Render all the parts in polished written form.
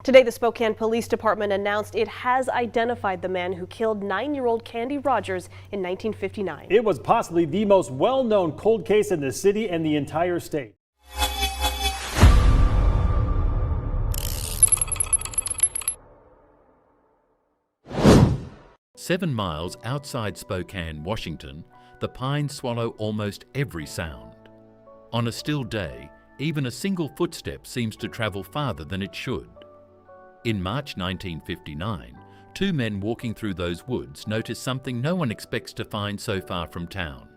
Today, the Spokane Police Department announced it has identified the man who killed 9-year-old Candy Rogers in 1959. It was possibly the most well-known cold case in the city and the entire state. Seven miles outside Spokane, Washington, the pines swallow almost every sound. On a still day, even a single footstep seems to travel farther than it should. In March 1959, two men walking through those woods noticed something no one expects to find so far from town: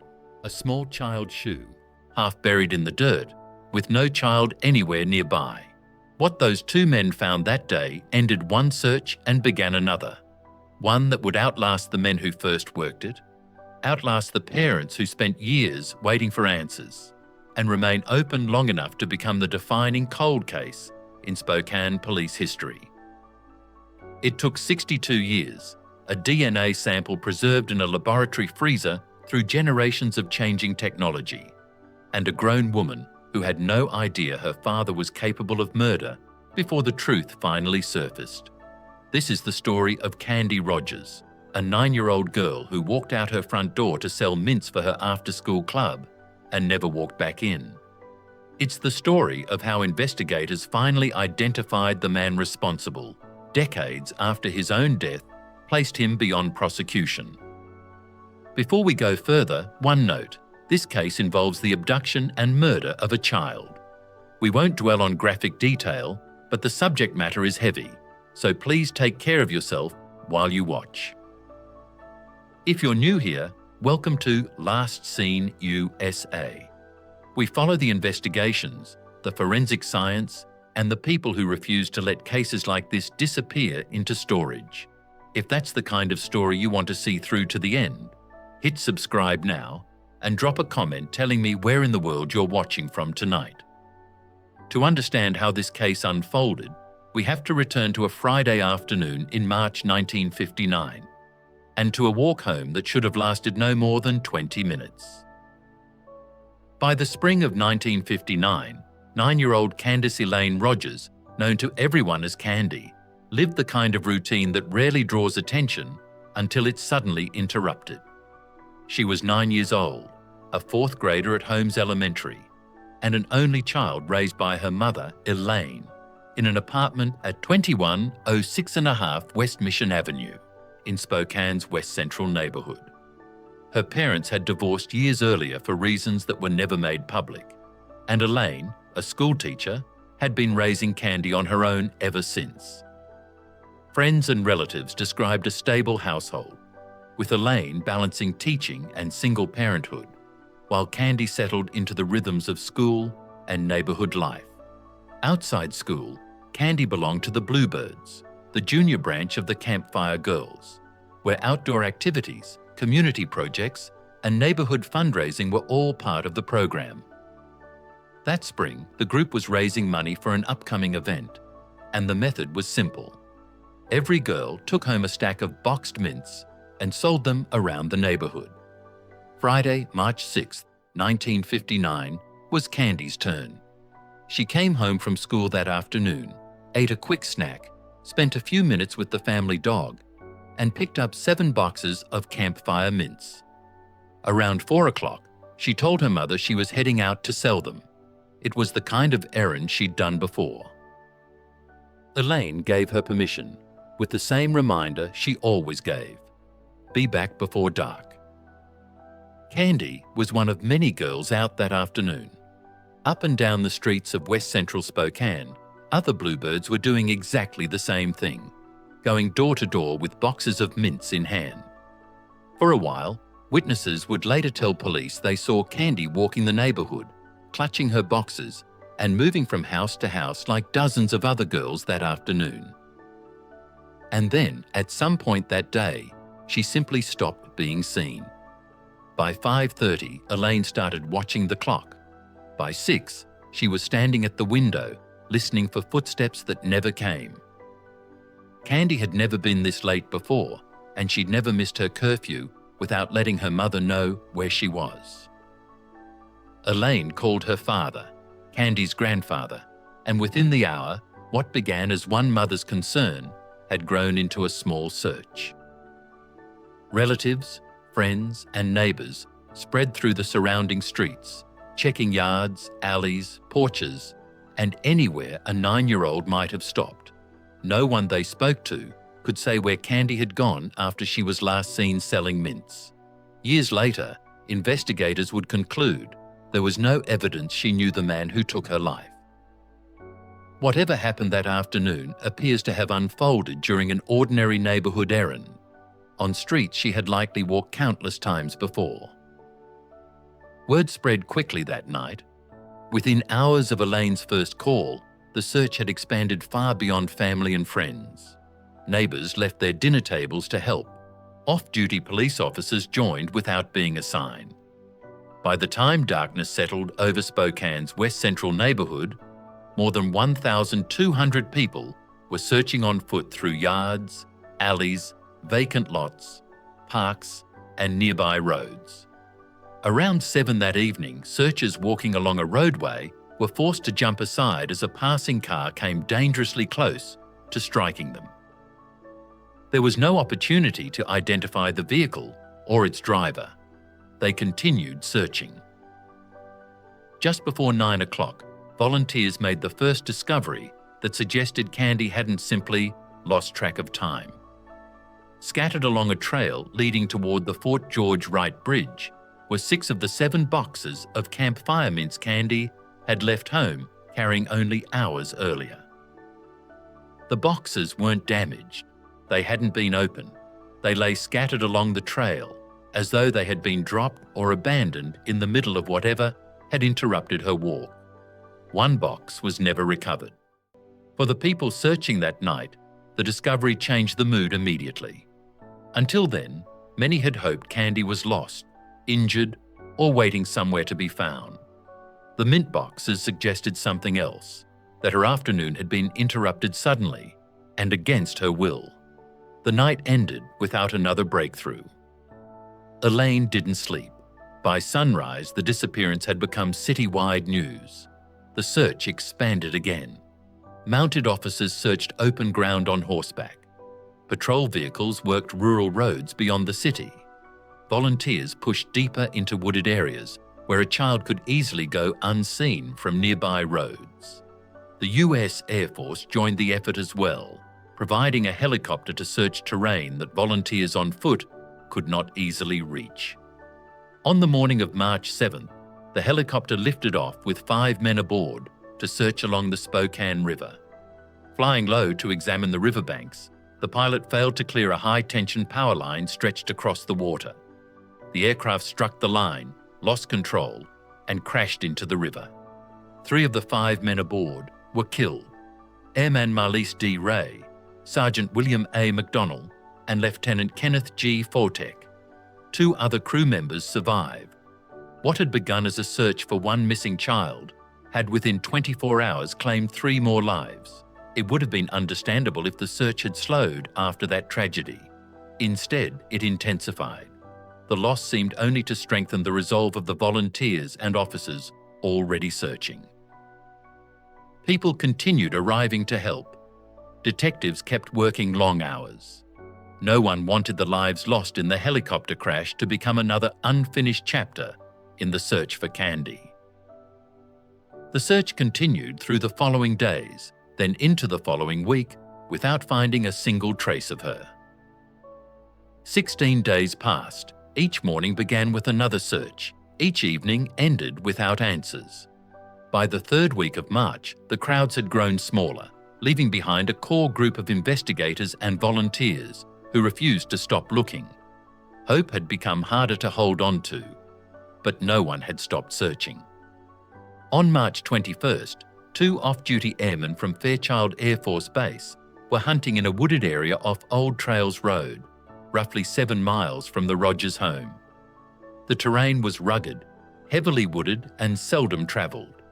a small child's shoe, half buried in the dirt, with no child anywhere nearby. What those two men found that day ended one search and began another. One that would outlast the men who first worked it, outlast the parents who spent years waiting for answers, and remain open long enough to become the defining cold case in Spokane police history. It took 62 years, a DNA sample preserved in a laboratory freezer through generations of changing technology, and a grown woman who had no idea her father was capable of murder before the truth finally surfaced. This is the story of Candy Rogers, a 9-year-old girl who walked out her front door to sell mints for her after-school club and never walked back in. It's the story of how investigators finally identified the man responsible, decades after his own death placed him beyond prosecution. Before we go further, one note: this case involves the abduction and murder of a child. We won't dwell on graphic detail, but the subject matter is heavy, so please take care of yourself while you watch. If you're new here, welcome to Last Seen USA. We follow the investigations, the forensic science, and the people who refuse to let cases like this disappear into storage. If that's the kind of story you want to see through to the end, hit subscribe now and drop a comment telling me where in the world you're watching from tonight. To understand how this case unfolded, we have to return to a Friday afternoon in March 1959, and to a walk home that should have lasted no more than 20 minutes. By the spring of 1959, 9-year-old Candice Elaine Rogers, known to everyone as Candy, lived the kind of routine that rarely draws attention until it's suddenly interrupted. She was 9 years old, a fourth grader at Holmes Elementary, and an only child raised by her mother, Elaine, in an apartment at 2106½ West Mission Avenue in Spokane's West Central neighborhood. Her parents had divorced years earlier for reasons that were never made public, and Elaine, a schoolteacher, had been raising Candy on her own ever since. Friends and relatives described a stable household, with Elaine balancing teaching and single parenthood, while Candy settled into the rhythms of school and neighborhood life. Outside school, Candy belonged to the Bluebirds, the junior branch of the Campfire Girls, where outdoor activities, community projects, and neighborhood fundraising were all part of the program. That spring, the group was raising money for an upcoming event, and the method was simple. Every girl took home a stack of boxed mints and sold them around the neighborhood. Friday, March 6, 1959, was Candy's turn. She came home from school that afternoon, ate a quick snack, spent a few minutes with the family dog, and picked up 7 boxes of Campfire mints. Around 4 o'clock, she told her mother she was heading out to sell them. It was the kind of errand she'd done before. Elaine gave her permission, with the same reminder she always gave: be back before dark. Candy was one of many girls out that afternoon. Up and down the streets of West Central Spokane, other Bluebirds were doing exactly the same thing, going door to door with boxes of mints in hand. For a while, witnesses would later tell police they saw Candy walking the neighborhood, clutching her boxes and moving from house to house like dozens of other girls that afternoon. And then, at some point that day, she simply stopped being seen. By 5:30, Elaine started watching the clock. By 6, she was standing at the window, listening for footsteps that never came. Candy had never been this late before, and she'd never missed her curfew without letting her mother know where she was. Elaine called her father, Candy's grandfather, and within the hour, What began as one mother's concern had grown into a small search. Relatives, friends, and neighbours spread through the surrounding streets, checking yards, alleys, porches, and anywhere a 9-year-old might have stopped. No one they spoke to could say where Candy had gone after she was last seen selling mints. Years later, investigators would conclude there was no evidence she knew the man who took her life. Whatever happened that afternoon appears to have unfolded during an ordinary neighbourhood errand, on streets she had likely walked countless times before. Word spread quickly that night. Within hours of Elaine's first call, the search had expanded far beyond family and friends. Neighbours left their dinner tables to help. Off-duty police officers joined without being assigned. By the time darkness settled over Spokane's west central neighbourhood, more than 1,200 people were searching on foot through yards, alleys, vacant lots, parks, and nearby roads. Around 7 that evening, searchers walking along a roadway were forced to jump aside as a passing car came dangerously close to striking them. There was no opportunity to identify the vehicle or its driver. They continued searching. Just before 9 o'clock, volunteers made the first discovery that suggested Candy hadn't simply lost track of time. Scattered along a trail leading toward the Fort George Wright Bridge were 6 of the 7 boxes of campfire mints Candy had left home carrying only hours earlier. The boxes weren't damaged. They hadn't been opened. They lay scattered along the trail as though they had been dropped or abandoned in the middle of whatever had interrupted her walk. One box was never recovered. For the people searching that night, the discovery changed the mood immediately. Until then, many had hoped Candy was lost, injured, or waiting somewhere to be found. The mint boxes suggested something else, that her afternoon had been interrupted suddenly and against her will. The night ended without another breakthrough. Elaine didn't sleep. By sunrise, the disappearance had become citywide news. The search expanded again. Mounted officers searched open ground on horseback. Patrol vehicles worked rural roads beyond the city. Volunteers pushed deeper into wooded areas where a child could easily go unseen from nearby roads. The US Air Force joined the effort as well, providing a helicopter to search terrain that volunteers on foot could not easily reach. On the morning of March 7th, the helicopter lifted off with 5 men aboard to search along the Spokane River. Flying low to examine the riverbanks, the pilot failed to clear a high-tension power line stretched across the water. The aircraft struck the line, lost control, and crashed into the river. 3 of the 5 men aboard were killed: Airman Marlise D. Ray, Sergeant William A. McDonnell, and Lieutenant Kenneth G. Fortek. 2 other crew members survived. What had begun as a search for one missing child had within 24 hours claimed 3 more lives. It would have been understandable if the search had slowed after that tragedy. Instead, it intensified. The loss seemed only to strengthen the resolve of the volunteers and officers already searching. People continued arriving to help. Detectives kept working long hours. No one wanted the lives lost in the helicopter crash to become another unfinished chapter in the search for Candy. The search continued through the following days, then into the following week, without finding a single trace of her. 16 days passed. Each morning began with another search. Each evening ended without answers. By the 3rd week of March, the crowds had grown smaller, leaving behind a core group of investigators and volunteers who refused to stop looking. Hope had become harder to hold on to, but no one had stopped searching. On March 21st, 2 off-duty airmen from Fairchild Air Force Base were hunting in a wooded area off Old Trails Road, roughly 7 miles from the Rogers home. The terrain was rugged, heavily wooded, and seldom travelled.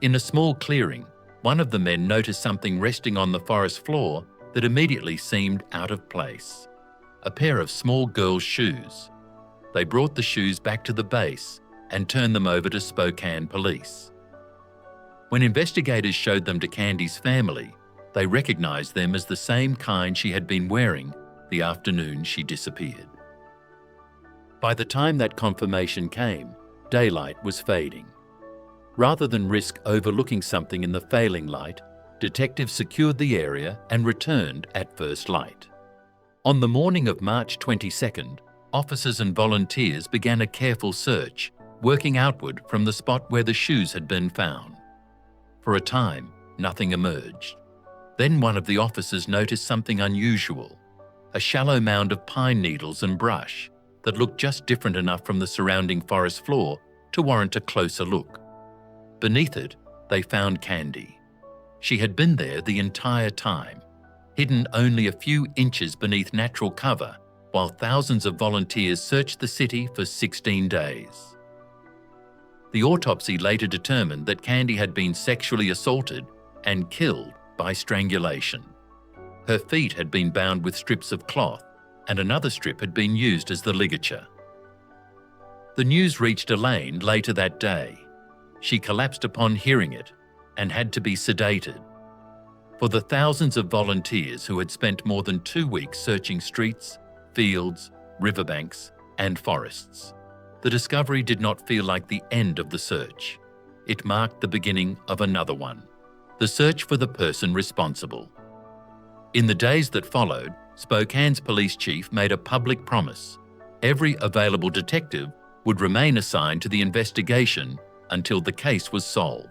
In a small clearing, one of the men noticed something resting on the forest floor that immediately seemed out of place: a pair of small girls' shoes. They brought the shoes back to the base and turned them over to Spokane Police. When investigators showed them to Candy's family, they recognized them as the same kind she had been wearing the afternoon she disappeared. By the time that confirmation came, daylight was fading. Rather than risk overlooking something in the failing light, detectives secured the area and returned at first light. On the morning of March 22nd, officers and volunteers began a careful search, working outward from the spot where the shoes had been found. For a time, nothing emerged. Then one of the officers noticed something unusual, a shallow mound of pine needles and brush that looked just different enough from the surrounding forest floor to warrant a closer look. Beneath it, they found Candy. She had been there the entire time, hidden only a few inches beneath natural cover, while thousands of volunteers searched the city for 16 days. The autopsy later determined that Candy had been sexually assaulted and killed by strangulation. Her feet had been bound with strips of cloth, and another strip had been used as the ligature. The news reached Elaine later that day. She collapsed upon hearing it and had to be sedated. For the thousands of volunteers who had spent more than 2 weeks searching streets, fields, riverbanks, and forests, the discovery did not feel like the end of the search. It marked the beginning of another one, the search for the person responsible. In the days that followed, Spokane's police chief made a public promise. Every available detective would remain assigned to the investigation until the case was solved.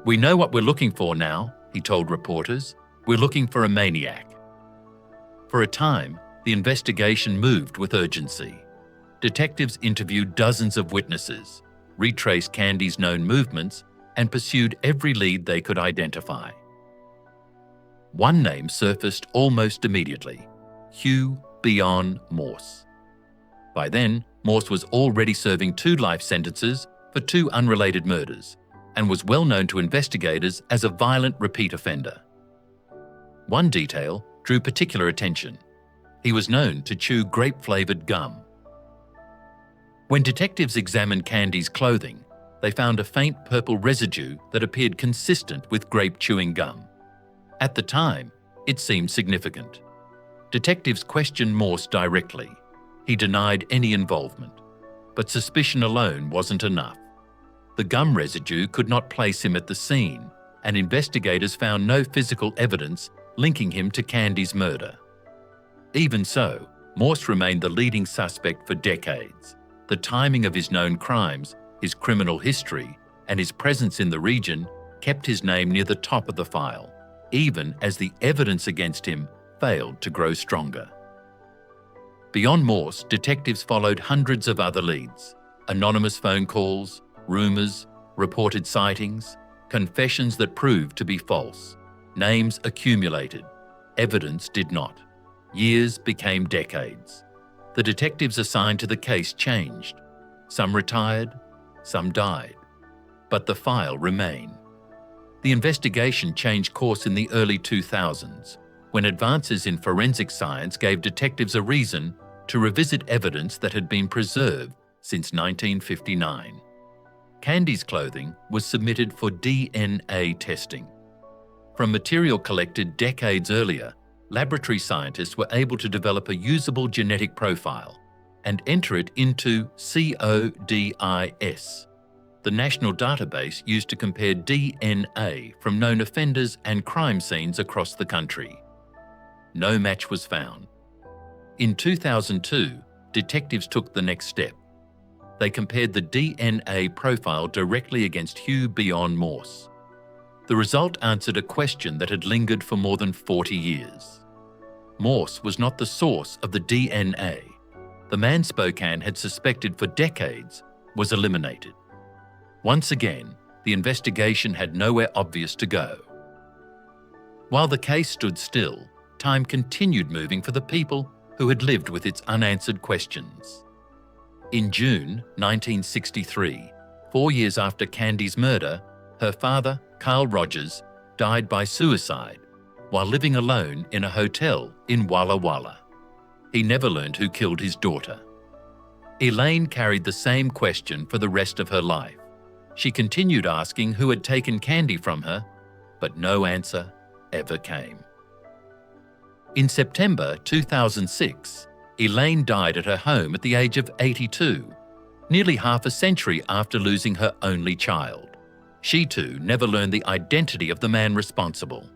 "We know what we're looking for now," he told reporters. "We're looking for a maniac." For a time, the investigation moved with urgency. Detectives interviewed dozens of witnesses, retraced Candy's known movements, and pursued every lead they could identify. One name surfaced almost immediately: Hugh Beon Morse. By then, Morse was already serving 2 life sentences for 2 unrelated murders and was well known to investigators as a violent repeat offender. One detail drew particular attention. He was known to chew grape-flavoured gum. When detectives examined Candy's clothing, they found a faint purple residue that appeared consistent with grape-chewing gum. At the time, it seemed significant. Detectives questioned Morse directly. He denied any involvement, but suspicion alone wasn't enough. The gum residue could not place him at the scene, and investigators found no physical evidence linking him to Candy's murder. Even so, Morse remained the leading suspect for decades. The timing of his known crimes, his criminal history, and his presence in the region kept his name near the top of the file, even as the evidence against him failed to grow stronger. Beyond Morse, detectives followed hundreds of other leads: anonymous phone calls, rumours, reported sightings, confessions that proved to be false. Names accumulated. Evidence did not. Years became decades. The detectives assigned to the case changed. Some retired, some died. But the file remained. The investigation changed course in the early 2000s, when advances in forensic science gave detectives a reason to revisit evidence that had been preserved since 1959. Candy's clothing was submitted for DNA testing. From material collected decades earlier, laboratory scientists were able to develop a usable genetic profile and enter it into CODIS, the national database used to compare DNA from known offenders and crime scenes across the country. No match was found. In 2002, detectives took the next step. They compared the DNA profile directly against Hugh Beon Morse. The result answered a question that had lingered for more than 40 years. Morse was not the source of the DNA. The man Spokane had suspected for decades was eliminated. Once again, the investigation had nowhere obvious to go. While the case stood still, time continued moving for the people who had lived with its unanswered questions. In June 1963, 4 years after Candy's murder, her father, Carl Rogers, died by suicide while living alone in a hotel in Walla Walla. He never learned who killed his daughter. Elaine carried the same question for the rest of her life. She continued asking who had taken Candy from her, but no answer ever came. In September 2006, Elaine died at her home at the age of 82, nearly half a century after losing her only child. She too never learned the identity of the man responsible.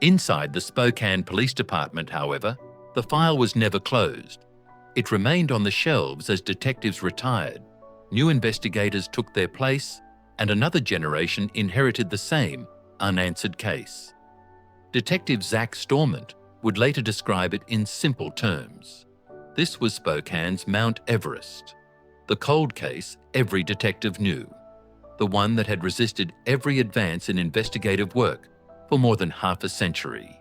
Inside the Spokane Police Department, however, the file was never closed. It remained on the shelves as detectives retired, new investigators took their place, and another generation inherited the same unanswered case. Detective Zach Stormont would later describe it in simple terms. This was Spokane's Mount Everest, the cold case every detective knew, the one that had resisted every advance in investigative work for more than half a century.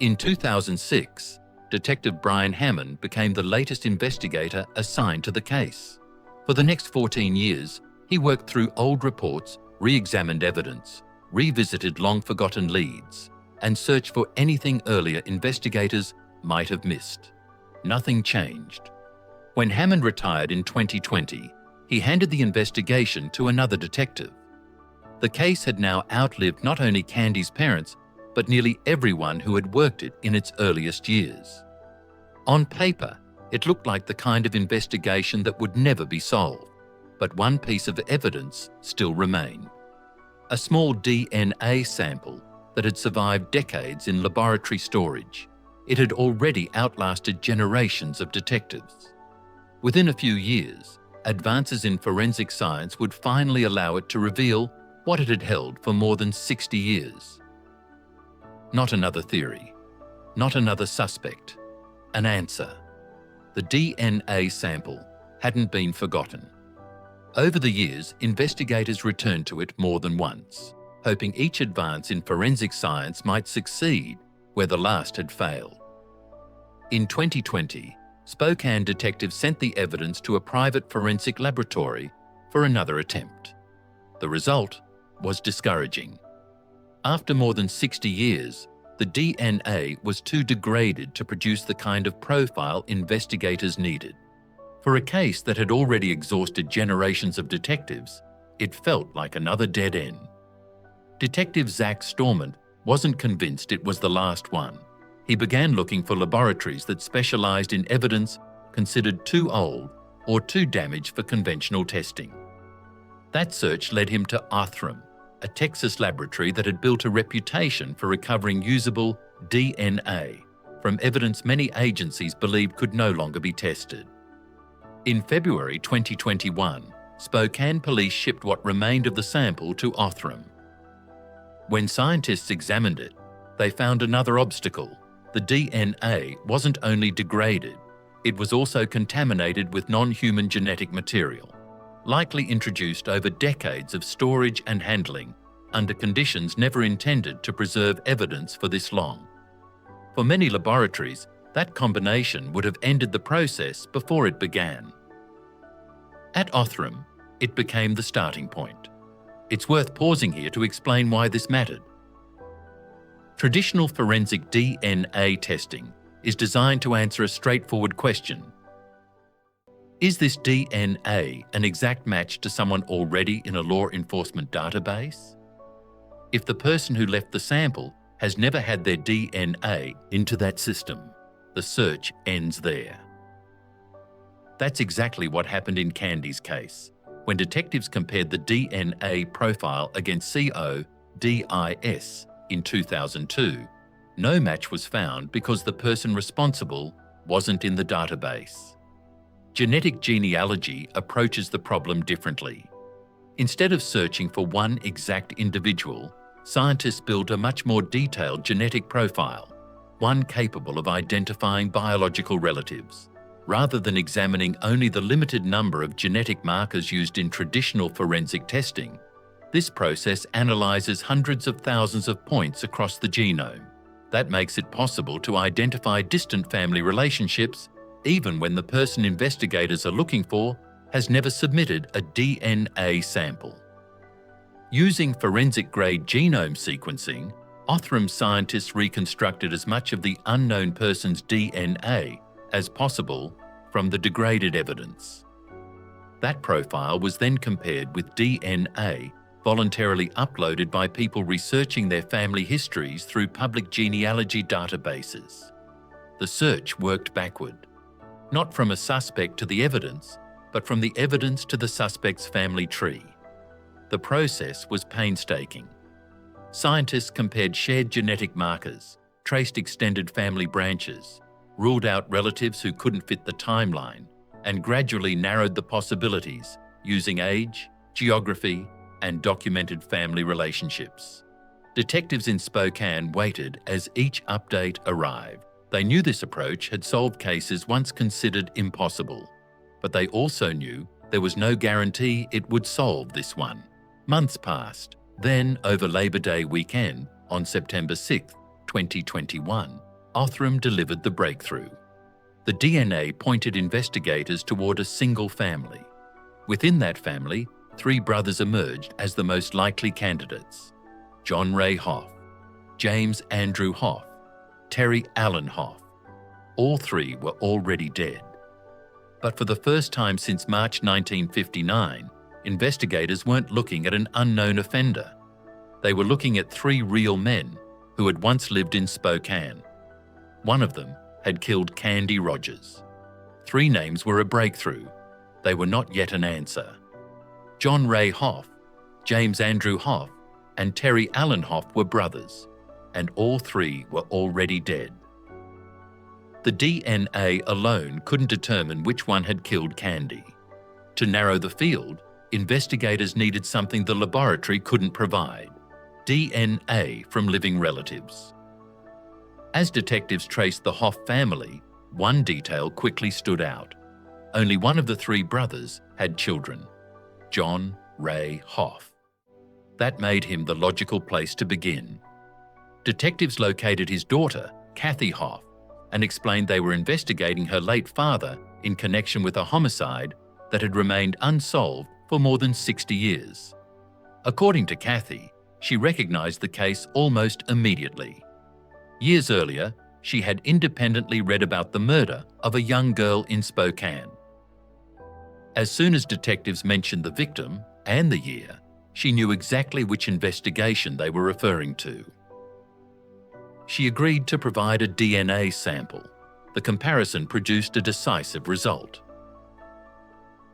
In 2006, Detective Brian Hammond became the latest investigator assigned to the case. For the next 14 years, he worked through old reports, re-examined evidence, revisited long-forgotten leads, and searched for anything earlier investigators might have missed. Nothing changed. When Hammond retired in 2020, he handed the investigation to another detective. The case had now outlived not only Candy's parents, but nearly everyone who had worked it in its earliest years. On paper, it looked like the kind of investigation that would never be solved, but one piece of evidence still remained. A small DNA sample that had survived decades in laboratory storage. It had already outlasted generations of detectives. Within a few years, advances in forensic science would finally allow it to reveal what it had held for more than 60 years. Not another theory, not another suspect, an answer. The DNA sample hadn't been forgotten. Over the years, investigators returned to it more than once, hoping each advance in forensic science might succeed where the last had failed. In 2020, Spokane detectives sent the evidence to a private forensic laboratory for another attempt. The result was discouraging. After more than 60 years, the DNA was too degraded to produce the kind of profile investigators needed. For a case that had already exhausted generations of detectives, it felt like another dead end. Detective Zach Stormont wasn't convinced it was the last one. He began looking for laboratories that specialized in evidence considered too old or too damaged for conventional testing. That search led him to Othram, a Texas laboratory that had built a reputation for recovering usable DNA from evidence many agencies believed could no longer be tested. In February 2021, Spokane police shipped what remained of the sample to Othram. When scientists examined it, they found another obstacle. The DNA wasn't only degraded, it was also contaminated with non-human genetic material, likely introduced over decades of storage and handling under conditions never intended to preserve evidence for this long. For many laboratories, that combination would have ended the process before it began. At Othram, it became the starting point. It's worth pausing here to explain why this mattered. Traditional forensic DNA testing is designed to answer a straightforward question. Is this DNA an exact match to someone already in a law enforcement database? If the person who left the sample has never had their DNA into that system, the search ends there. That's exactly what happened in Candy's case, when detectives compared the DNA profile against CODIS in 2002. No match was found because the person responsible wasn't in the database. Genetic genealogy approaches the problem differently. Instead of searching for one exact individual, scientists built a much more detailed genetic profile, one capable of identifying biological relatives. Rather than examining only the limited number of genetic markers used in traditional forensic testing, this process analyzes hundreds of thousands of points across the genome. That makes it possible to identify distant family relationships even when the person investigators are looking for has never submitted a DNA sample. Using forensic-grade genome sequencing, Othram scientists reconstructed as much of the unknown person's DNA as possible from the degraded evidence. That profile was then compared with DNA voluntarily uploaded by people researching their family histories through public genealogy databases. The search worked backward, not from a suspect to the evidence, but from the evidence to the suspect's family tree. The process was painstaking. Scientists compared shared genetic markers, traced extended family branches, ruled out relatives who couldn't fit the timeline, and gradually narrowed the possibilities using age, geography, and documented family relationships. Detectives in Spokane waited as each update arrived. They knew this approach had solved cases once considered impossible, but they also knew there was no guarantee it would solve this one. Months passed. Then, over Labor Day weekend, on September 6, 2021, Othram delivered the breakthrough. The DNA pointed investigators toward a single family. Within that family, 3 brothers emerged as the most likely candidates: John Reigh Hoff, James Andrew Hoff, Terry Allen Hoff. All 3 were already dead. But for the first time since March 1959, investigators weren't looking at an unknown offender. They were looking at 3 real men who had once lived in Spokane. One of them had killed Candy Rogers. 3 names were a breakthrough. They were not yet an answer. John Reigh Hoff, James Andrew Hoff, and Terry Allen Hoff were brothers, and all 3 were already dead. The DNA alone couldn't determine which one had killed Candy. To narrow the field, investigators needed something the laboratory couldn't provide: DNA from living relatives. As detectives traced the Hoff family, one detail quickly stood out. Only one of the 3 brothers had children: John Reigh Hoff. That made him the logical place to begin. Detectives located his daughter, Kathy Hoff, and explained they were investigating her late father in connection with a homicide that had remained unsolved for more than 60 years. According to Kathy, she recognized the case almost immediately. Years earlier, she had independently read about the murder of a young girl in Spokane. As soon as detectives mentioned the victim and the year, she knew exactly which investigation they were referring to. She agreed to provide a DNA sample. The comparison produced a decisive result.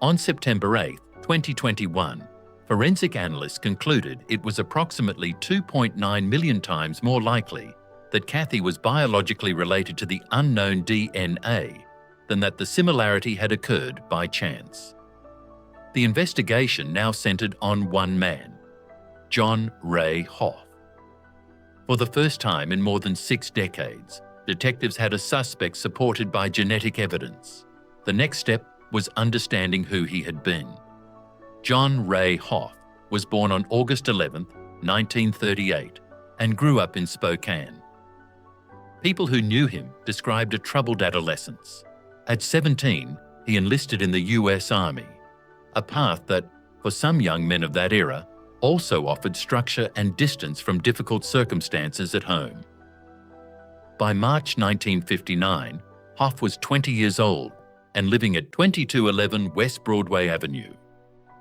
On September 8, 2021, forensic analysts concluded it was approximately 2.9 million times more likely that Kathy was biologically related to the unknown DNA than that the similarity had occurred by chance. The investigation now centered on one man, John Reigh Hoff. For the first time in more than 6 decades, detectives had a suspect supported by genetic evidence. The next step was understanding who he had been. John Reigh Hoff was born on August 11, 1938, and grew up in Spokane. People who knew him described a troubled adolescence. At 17, he enlisted in the US Army, a path that, for some young men of that era, also offered structure and distance from difficult circumstances at home. By March 1959, Hoff was 20 years old and living at 2211 West Broadway Avenue.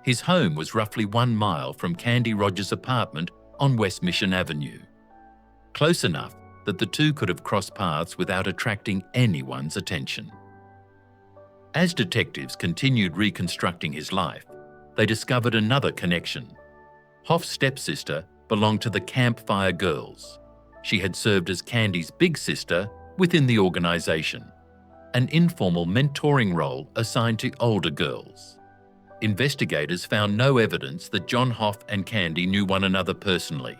His home was roughly 1 mile from Candy Rogers' apartment on West Mission Avenue. Close enough that the two could have crossed paths without attracting anyone's attention. As detectives continued reconstructing his life, they discovered another connection. Hoff's stepsister belonged to the Campfire Girls. She had served as Candy's big sister within the organization, an informal mentoring role assigned to older girls. Investigators found no evidence that John Hoff and Candy knew one another personally,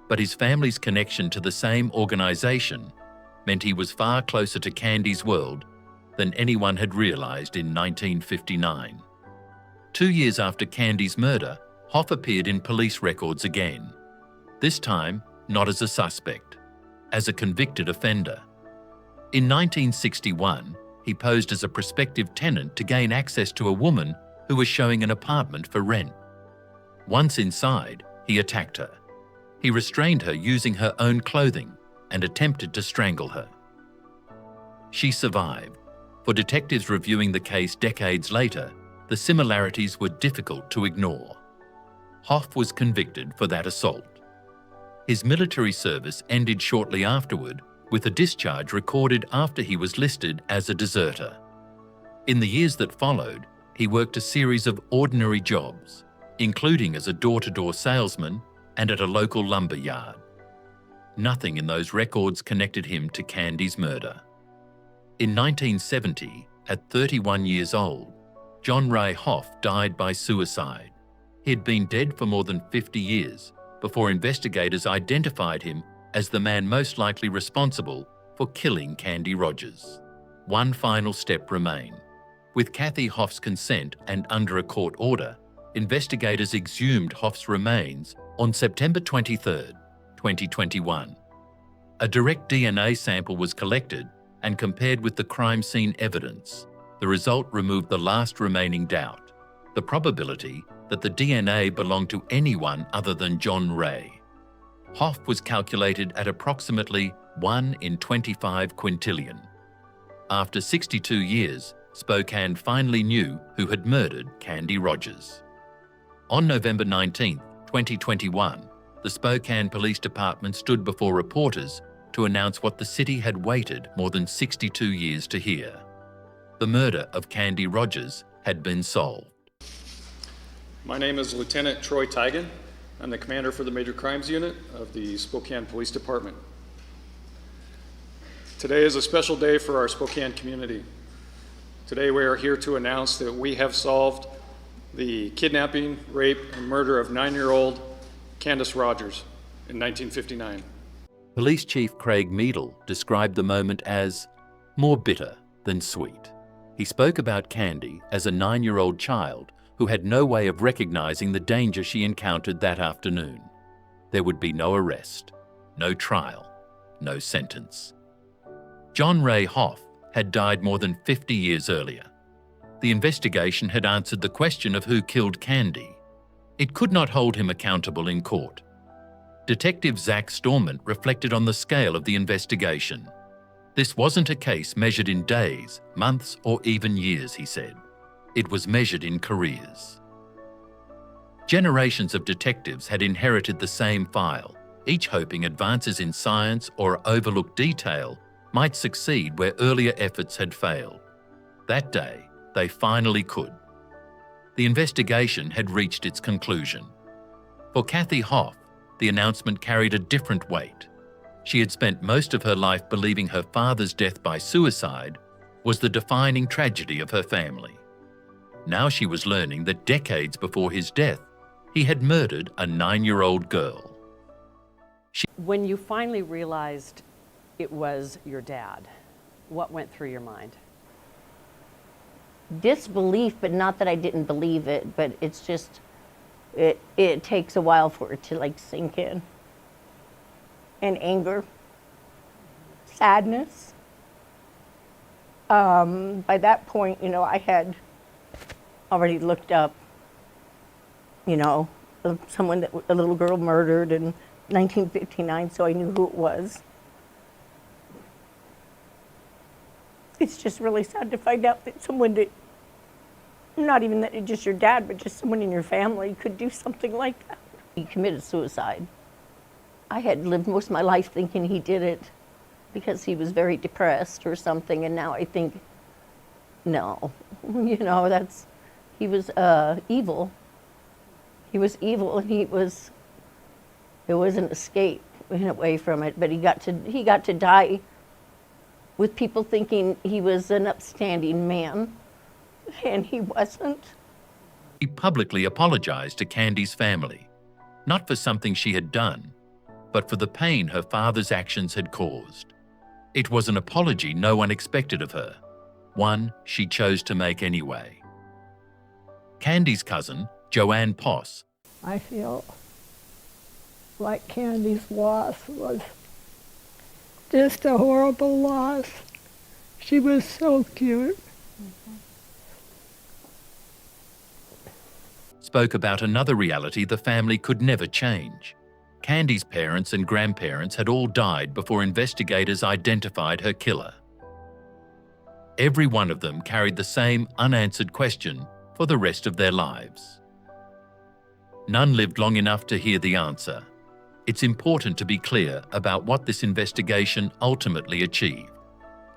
but his family's connection to the same organization meant he was far closer to Candy's world than anyone had realized in 1959. 2 years after Candy's murder, Hoff appeared in police records again, this time not as a suspect, as a convicted offender. In 1961, he posed as a prospective tenant to gain access to a woman who was showing an apartment for rent. Once inside, he attacked her. He restrained her using her own clothing and attempted to strangle her. She survived. For detectives reviewing the case decades later, the similarities were difficult to ignore. Hoff was convicted for that assault. His military service ended shortly afterward, with a discharge recorded after he was listed as a deserter. In the years that followed, he worked a series of ordinary jobs, including as a door-to-door salesman and at a local lumber yard. Nothing in those records connected him to Candy's murder. In 1970, at 31 years old, John Reigh Hoff died by suicide. He had been dead for more than 50 years before investigators identified him as the man most likely responsible for killing Candy Rogers. One final step remained. With Kathy Hoff's consent and under a court order, investigators exhumed Hoff's remains on September 23, 2021. A direct DNA sample was collected and compared with the crime scene evidence. The result removed the last remaining doubt, the probability that the DNA belonged to anyone other than John Reigh. Hoff was calculated at approximately 1 in 25 quintillion. After 62 years, Spokane finally knew who had murdered Candy Rogers. On November 19, 2021, the Spokane Police Department stood before reporters to announce what the city had waited more than 62 years to hear. The murder of Candy Rogers had been solved. My name is Lieutenant Troy Tigan. I'm the commander for the Major Crimes Unit of the Spokane Police Department. Today is a special day for our Spokane community. Today we are here to announce that we have solved the kidnapping, rape, and murder of 9-year-old Candace Rogers in 1959. Police Chief Craig Meadle described the moment as more bitter than sweet. He spoke about Candy as a 9-year-old child who had no way of recognizing the danger she encountered that afternoon. There would be no arrest, no trial, no sentence. John Reigh Hoff had died more than 50 years earlier. The investigation had answered the question of who killed Candy. It could not hold him accountable in court. Detective Zach Stormont reflected on the scale of the investigation. This wasn't a case measured in days, months, or even years, he said. It was measured in careers. Generations of detectives had inherited the same file, each hoping advances in science or overlooked detail might succeed where earlier efforts had failed. That day, they finally could. The investigation had reached its conclusion. For Kathy Hoff, the announcement carried a different weight. She had spent most of her life believing her father's death by suicide was the defining tragedy of her family. Now she was learning that decades before his death, he had murdered a 9-year-old girl. When you finally realized it was your dad, what went through your mind? Disbelief, but not that I didn't believe it, but it's just, it takes a while for it to like sink in. And anger, sadness. By that point, I had already looked up, someone that a little girl murdered in 1959, so I knew who it was. It's just really sad to find out that someone that, not even that it's just your dad, but just someone in your family could do something like that. He committed suicide. I had lived most of my life thinking he did it because he was very depressed or something, and now I think, no, he was evil. He was evil, and it was an escape in a way from it, but he got to die with people thinking he was an upstanding man, and he wasn't. He publicly apologized to Candy's family, not for something she had done, but for the pain her father's actions had caused. It was an apology no one expected of her, one she chose to make anyway. Candy's cousin, Joanne Poss. I feel like Candy's loss was just a horrible loss. She was so cute. Spoke about another reality the family could never change. Candy's parents and grandparents had all died before investigators identified her killer. Every one of them carried the same unanswered question for the rest of their lives. None lived long enough to hear the answer. It's important to be clear about what this investigation ultimately achieved.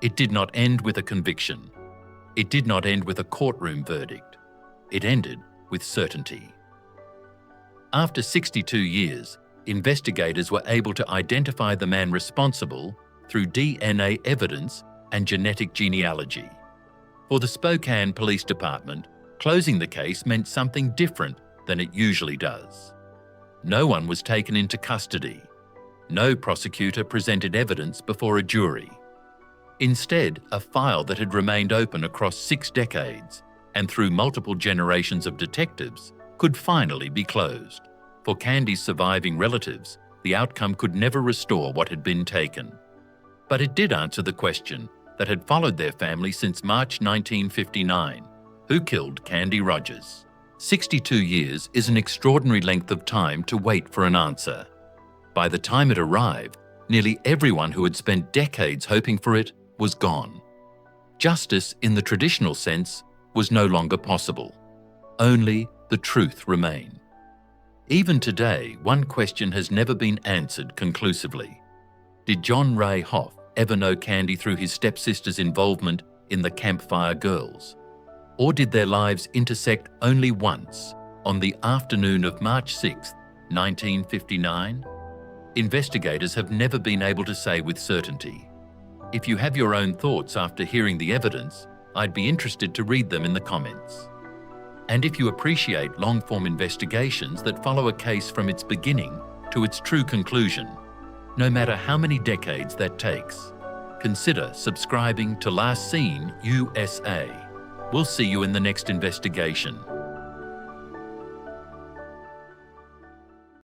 It did not end with a conviction. It did not end with a courtroom verdict. It ended with certainty. After 62 years, investigators were able to identify the man responsible through DNA evidence and genetic genealogy. For the Spokane Police Department, closing the case meant something different than it usually does. No one was taken into custody. No prosecutor presented evidence before a jury. Instead, a file that had remained open across 6 decades and through multiple generations of detectives could finally be closed. For Candy's surviving relatives, the outcome could never restore what had been taken. But it did answer the question that had followed their family since March 1959. Who killed Candy Rogers? 62 years is an extraordinary length of time to wait for an answer. By the time it arrived, nearly everyone who had spent decades hoping for it was gone. Justice, in the traditional sense, was no longer possible. Only the truth remained. Even today, one question has never been answered conclusively. Did John Reigh Hoff ever know Candy through his stepsister's involvement in the Campfire Girls? Or did their lives intersect only once, on the afternoon of March 6, 1959? Investigators have never been able to say with certainty. If you have your own thoughts after hearing the evidence, I'd be interested to read them in the comments. And if you appreciate long-form investigations that follow a case from its beginning to its true conclusion, no matter how many decades that takes, consider subscribing to Last Seen USA. We'll see you in the next investigation.